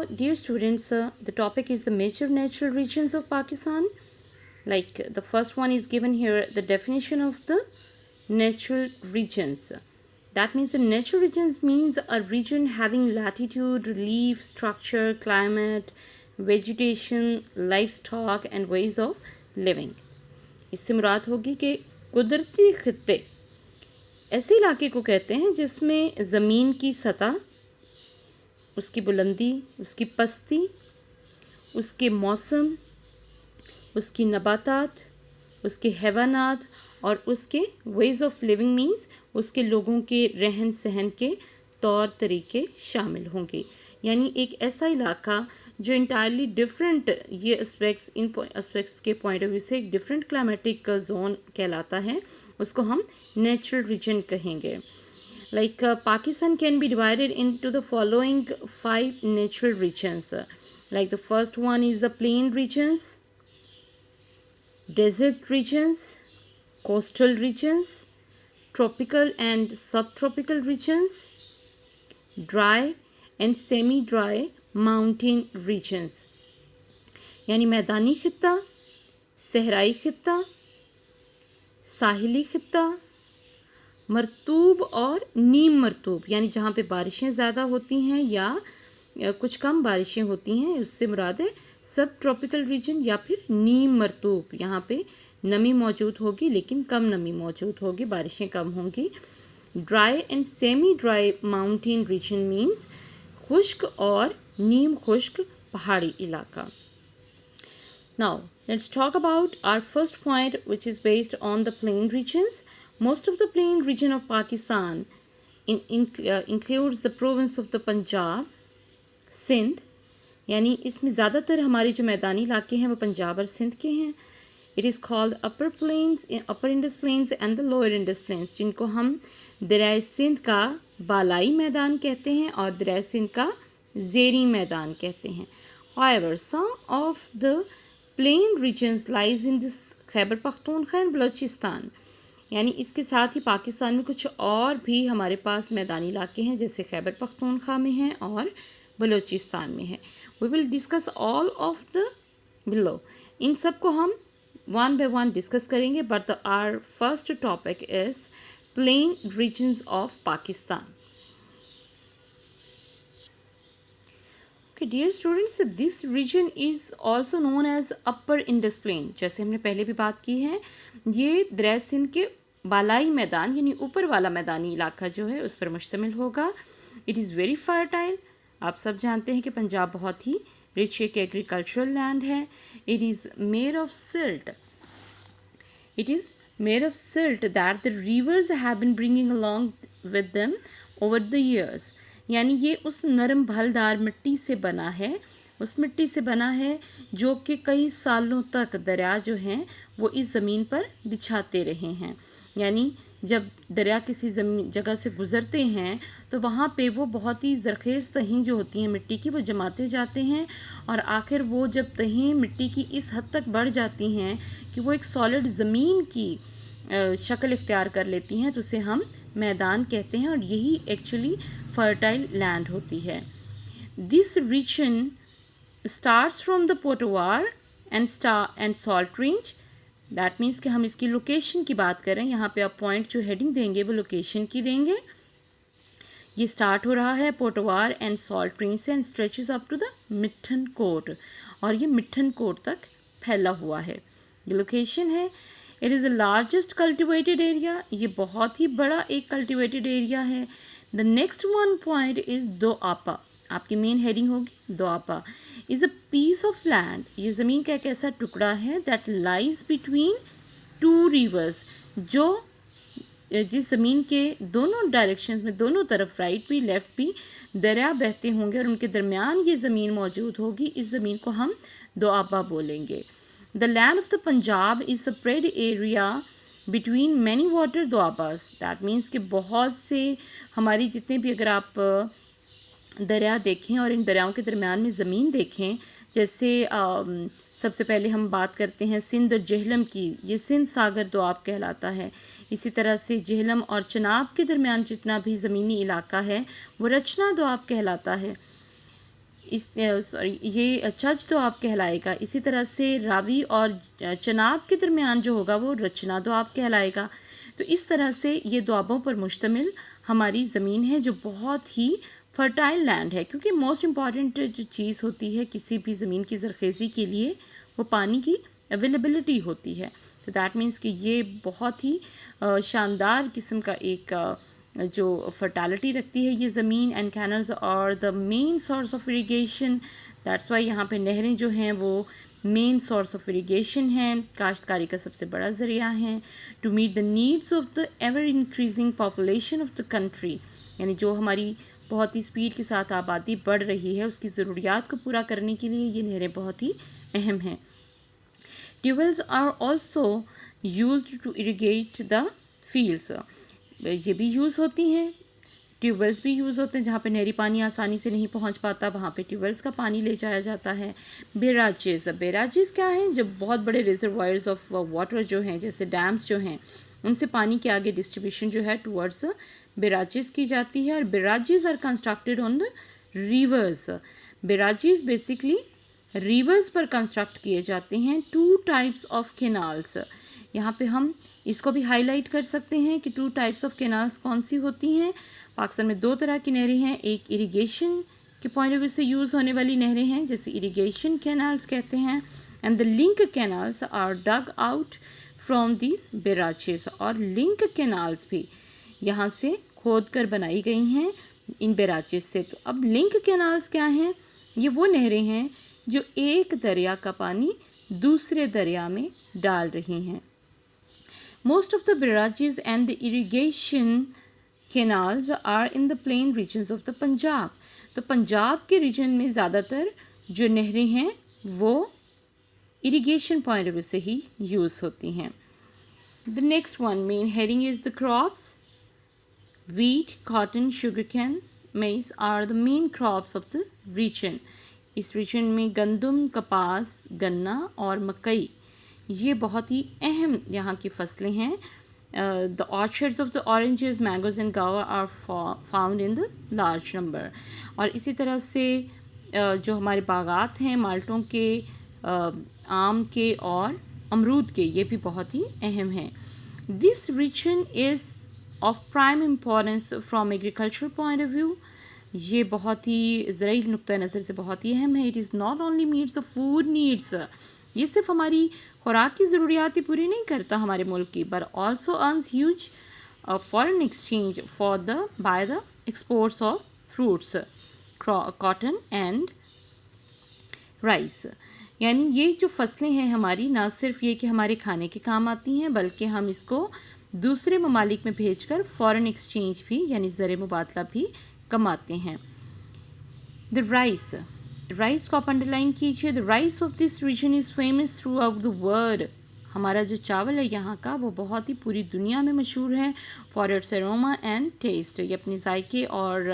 Now, dear students, the topic is the major natural regions of Pakistan. Like the first one is given here, the definition of the natural regions. That means the natural regions means a region having latitude, relief, structure, climate, vegetation, livestock and ways of living. इससे मुराद होगी कि कुदरती खित्ते ऐसे इलाके को कहते हैं जिसमें ज़मीन की सतह, उसकी बुलंदी, उसकी पस्ती, उसके मौसम, उसकी नबातात, उसके हैवानात और उसके वेज ऑफ लिविंग मीन्स उसके लोगों के रहन सहन के तौर तरीके शामिल होंगे। यानी एक ऐसा इलाका जो इंटायरली डिफरेंट ये एस्पेक्ट्स इन एस्पेक्ट्स के पॉइंट ऑफ व्यू से एक डिफरेंट क्लाइमेटिक जोन कहलाता है, उसको हम नेचुरल रीजन कहेंगे। Like Pakistan can be divided into the following 5 natural regions. Like the first one is the plain regions, desert regions, coastal regions, tropical and subtropical regions, dry and semi-dry mountain regions. यानी मैदानी खित्ता, सहराई खित्ता, साहिली खित्ता, मरतूब और नीम मरतूब यानी जहाँ पे बारिशें ज़्यादा होती हैं या कुछ कम बारिशें होती हैं, उससे मुराद है सब ट्रॉपिकल रीजन या फिर नीम मरतूब। यहाँ पे नमी मौजूद होगी लेकिन कम नमी मौजूद होगी, बारिशें कम होंगी। Dry and semi dry mountain region means खुश्क और नीम खुश्क पहाड़ी इलाका। Now let's talk about our first point, which is based on the plain regions. Most of the plain region of Pakistan includes the province of the Punjab, Sindh, यानी इसमें ज़्यादातर हमारे जो मैदानी इलाके हैं वो पंजाब और सिंध के हैं। It is called upper plains, upper Indus plains and the lower Indus plains, जिनको हम दरियाए सिंध का बालाई मैदान कहते हैं और दरियाए सिंध का ज़ेरी मैदान कहते हैं। However, some of the plain regions lies in this Khyber Pakhtunkhwa and Balochistan, यानी इसके साथ ही पाकिस्तान में कुछ और भी हमारे पास मैदानी इलाके हैं जैसे खैबर पख्तूनख्वा में हैं और बलूचिस्तान में है। We will discuss all of the below, इन सब को हम वन बाय वन डिस्कस करेंगे, but our first topic is plain regions of Pakistan. Dear students, this region is also known as upper Indus plain. जैसे हमने पहले भी बात की है, ये दरिया सिंध के बालाई मैदान यानी ऊपर वाला मैदानी इलाका जो है उस पर मुश्तमिल होगा। It is very fertile. आप सब जानते हैं कि पंजाब बहुत ही रिच एक एग्रीकल्चरल लैंड है। It is made of silt. It is made of silt that the rivers have been bringing along with them over the years. यानी ये उस नरम भलदार मिट्टी से बना है, उस मिट्टी से बना है जो कि कई सालों तक दरिया जो हैं वो इस ज़मीन पर बिछाते रहे हैं। यानी जब दरिया किसी जगह से गुज़रते हैं तो वहाँ पे वो बहुत ही ज़रख़ेज़ तहें जो होती हैं मिट्टी की वो जमाते जाते हैं और आखिर वो जब तहें मिट्टी की इस हद तक बढ़ जाती हैं कि वो एक सॉलिड ज़मीन की शक्ल इख्तियार कर लेती हैं तो उसे हम मैदान कहते हैं और यही एक्चुअली फर्टाइल लैंड होती है। This region starts from the Potwar and salt range. That means कि हम इसकी लोकेशन की बात करें, यहाँ पे आप पॉइंट जो हेडिंग देंगे वो लोकेशन की देंगे। ये स्टार्ट हो रहा है पोटवार एंड सॉल्ट रेंज से and stretches up to the Mithan Kot, और ये मिठन कोट तक फैला हुआ है। ये लोकेशन है। It is the largest cultivated area. ये बहुत ही बड़ा एक कल्टिवेटेड एरिया है। The next one point is Doaba. आपकी मेन हेडिंग होगी Doaba is a piece of land. ये ज़मीन का एक ऐसा टुकड़ा है that lies between two rivers, जो जिस ज़मीन के दोनों डायरेक्शंस में, दोनों तरफ राइट भी लेफ़्ट भी दरिया बहते होंगे और उनके दरमियान ये ज़मीन मौजूद होगी। इस ज़मीन को हम दोआबा बोलेंगे। The land of the Punjab is spread area between many water Doabas. That means कि बहुत से हमारी जितने भी, अगर आप दरिया देखें और इन दरियाओं के दरमियान में ज़मीन देखें, जैसे सबसे पहले हम बात करते हैं सिंध और जेहलम की, ये सिंध सागर दोआब कहलाता है। इसी तरह से जेहलम और चनाब के दरमियान जितना भी ज़मीनी इलाका है वो रचना दोआब कहलाता है। सॉरी ये छज तो आप कहलाएगा। इसी तरह से रावी और चनाब के दरमियान जो होगा वो रचना दो आप कहलाएगा। तो इस तरह से ये दोआबों पर मुश्तमिल हमारी ज़मीन है जो बहुत ही फर्टाइल लैंड है, क्योंकि मोस्ट इम्पॉर्टेंट जो चीज़ होती है किसी भी ज़मीन की ज़रखेज़ी के लिए वो पानी की अवेलेबिलिटी होती है। तो दैट मीन्स कि ये बहुत ही शानदार किस्म का एक जो फर्टालिटी रखती है ये ज़मीन। एंड कैनल्स और the main source of irrigation, that's why यहाँ पे नहरें जो हैं वो मेन सोर्स ऑफ इरीगेशन हैं, काश्तकारी का सबसे बड़ा ज़रिया है। To meet the needs of the ever increasing population of the country, यानी जो हमारी बहुत ही स्पीड के साथ आबादी बढ़ रही है उसकी ज़रूरियात को पूरा करने के लिए ये नहरें बहुत ही अहम हैं। Tubewells are also used to irrigate the fields, ये भी यूज़ होती हैं। ट्यूबवेल्स भी यूज़ होते हैं जहाँ पे नहरी पानी आसानी से नहीं पहुँच पाता, वहाँ पे ट्यूबवेल्स का पानी ले जाया जाता है। बेराजेस, बेराजेस क्या हैं? जब बहुत बड़े रिजर्वायर्स ऑफ वाटर जो हैं जैसे डैम्स जो हैं उनसे पानी के आगे डिस्ट्रीब्यूशन जो है टुवर्ड्स बेराजेस की जाती है। और barrages are constructed on the rivers. Barrages basically rivers पर कंस्ट्रक्ट किए जाते हैं। टू टाइप्स ऑफ कैनाल्स, यहाँ पे हम इसको भी हाईलाइट कर सकते हैं कि टू टाइप्स ऑफ कैनाल्स कौन सी होती हैं। पाकिस्तान में दो तरह की नहरें हैं, एक इरिगेशन के पॉइंट ऑफ व्यू से यूज़ होने वाली नहरें हैं जिसे इरिगेशन कैनाल्स कहते हैं। And the link canals are dug out from this barrages, और लिंक कैनाल्स भी यहाँ से खोद कर बनाई गई हैं इन बेराजेस से। तो अब लिंक कैनाल्स क्या हैं? ये वो नहरें हैं जो एक दरिया का पानी दूसरे दरिया में डाल रही हैं। Most of the barrages and the irrigation canals are in the plain regions of the Punjab. तो पंजाब के रीजन में ज़्यादातर जो नहरें हैं वो इरिगेशन पॉइंट ऑफ व्यू से ही यूज़ होती हैं। The next one main heading is the crops. Wheat, cotton, sugarcane, maize are the main crops of the region. इस रीजन में गंदम, कपास, गन्ना और मकई ये बहुत ही अहम यहाँ की फसलें हैं। The orchards of the oranges, mangoes and guava are found in the large number. और इसी तरह से जो हमारे बागात हैं माल्टों के, आम के और अमरूद के, ये भी बहुत ही अहम हैं। This region is of prime importance from agricultural point of view. ये बहुत ही ज़राई नुक्ता नज़र से बहुत ही अहम है। It is not only meets the food needs, ये सिर्फ हमारी खुराक की ज़रूरियात ही पूरी नहीं करता हमारे मुल्क की, but also earns huge foreign exchange for the by the exports of fruits, cotton and rice. यानी ये जो फसलें हैं हमारी, ना सिर्फ ये कि हमारे खाने के काम आती हैं बल्कि हम इसको दूसरे ममालिक में भेजकर फॉरेन एक्सचेंज भी यानी ज़र मुबादला भी कमाते हैं। द राइस, राइस को आप अंडरलाइन कीजिए। The rice of this region is famous throughout the world. हमारा जो चावल है यहाँ का वो बहुत ही पूरी दुनिया में मशहूर है for its aroma and taste. ये अपने जायके और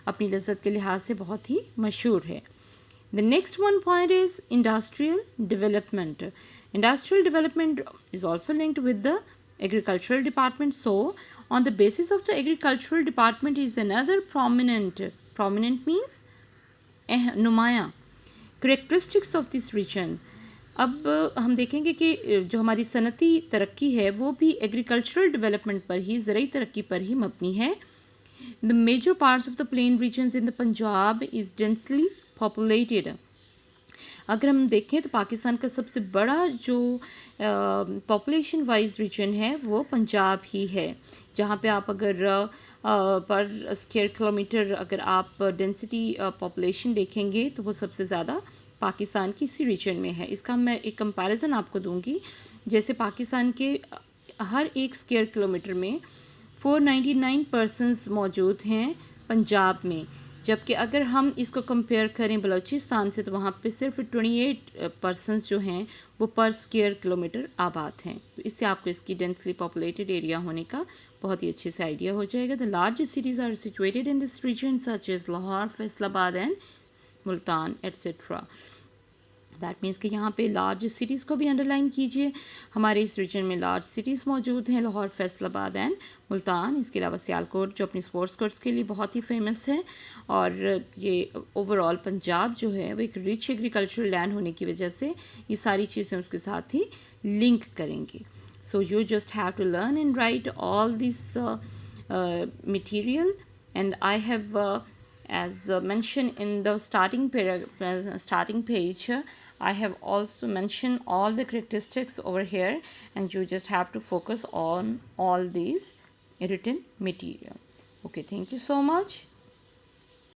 अपनी लज्जत के लिहाज से बहुत ही मशहूर है। The next one point is industrial development. Industrial development is also linked with the agricultural department. So on the basis of the agricultural department is another prominent means नुमाया characteristics of this region। अब हम देखेंगे कि जो हमारी सनती तरक्की है वो भी एग्रीकल्चरल डेवलपमेंट पर ही, ज़राई तरक्की पर ही मबनी है। The major parts of the plain regions in the Punjab is densely populated। अगर हम देखें तो पाकिस्तान का सबसे बड़ा जो पॉपुलेशन वाइज रीजन है वो पंजाब ही है, जहाँ पे आप अगर पर स्क्वायर किलोमीटर अगर आप डेंसिटी पॉपुलेशन देखेंगे तो वो सबसे ज़्यादा पाकिस्तान की इसी रीजन में है। इसका मैं एक कंपैरिजन आपको दूंगी। जैसे पाकिस्तान के हर एक स्क्वायर किलोमीटर में 499 पर्सन्स मौजूद हैं पंजाब में, जबकि अगर हम इसको कंपेयर करें बलूचिस्तान से तो वहाँ पे सिर्फ 28 पर्सन्स जो हैं वो पर स्क्वायर किलोमीटर आबाद हैं। तो इससे आपको इसकी डेंसली पॉपुलेटेड एरिया होने का बहुत ही अच्छे से आइडिया हो जाएगा। The largest cities are situated in this region such as Lahore, Faisalabad and Multan etcetera. That means कि यहाँ पे लार्ज सिटीज़ को भी अंडरलाइन कीजिए। हमारे इस रीजन में लार्ज सिटीज़ मौजूद हैं, लाहौर, फैसलाबाद एंड मुल्तान। इसके अलावा सियालकोट जो अपनी स्पोर्ट्स कोर्स के लिए बहुत ही फेमस है। और ये ओवरऑल पंजाब जो है वो एक रिच एग्रीकल्चरल लैंड होने की वजह से ये सारी चीज़ें उसके साथ ही लिंक करेंगी। So you just have to learn and write all this material and I have as mentioned in the starting page, I have also mentioned all the characteristics over here, and you just have to focus on all these written material. Okay, thank you so much.